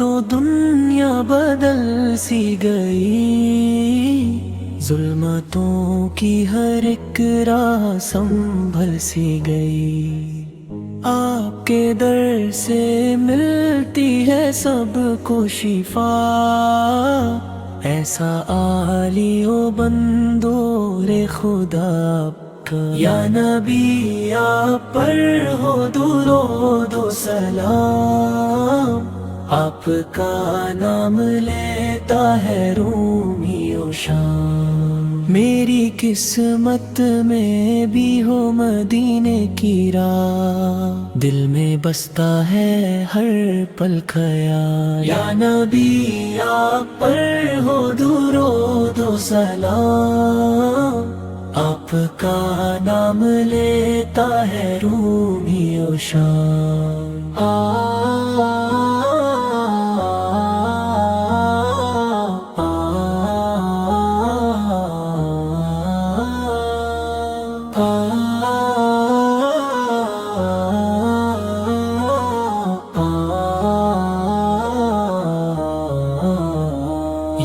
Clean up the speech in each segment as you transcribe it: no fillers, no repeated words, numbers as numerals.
تو دنیا بدل سی گئی، ظلمتوں کی ہر ایک راہ سنبھل سی گئی۔ آپ کے در سے ملتی ہے سب کو شفا، ایسا عالی و بندور خدا کا۔ یا نبی آپ پر ہو درود و سلام، آپ کا نام لیتا ہے رومی و شام۔ میری قسمت میں بھی ہو مدینے کی راہ، دل میں بستا ہے ہر پل خیال۔ یا نبی آپ پر ہو درود و سلام، آپ کا نام لیتا ہے رومی و شام۔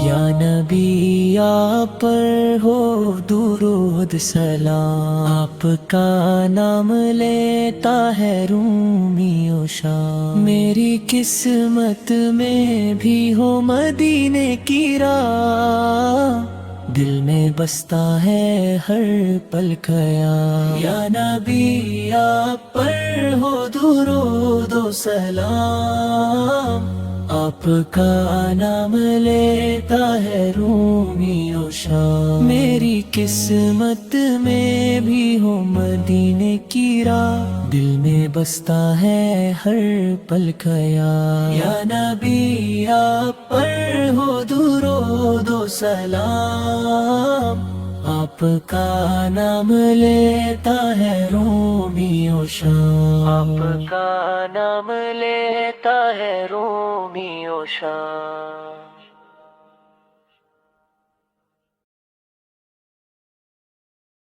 یا نبی آپ پر ہو درود سلام، آپ کا نام لیتا ہے رومی و شام۔ میری قسمت میں بھی ہو مدینے کی راہ، دل میں بستا ہے ہر پل خیال۔ یا نبی آپ پر ہو درود و سلام، آپ کا نام لیتا ہے رومی و شام۔ میری قسمت میں بھی ہو مدینے کی راہ، دل میں بستا ہے ہر پل خیال۔ یا نبی آپ پر ہو درود و سلام، آپ کا نام لیتا ہے رومی و شام۔ آپ کا نام لیتا ہے رومی و شام۔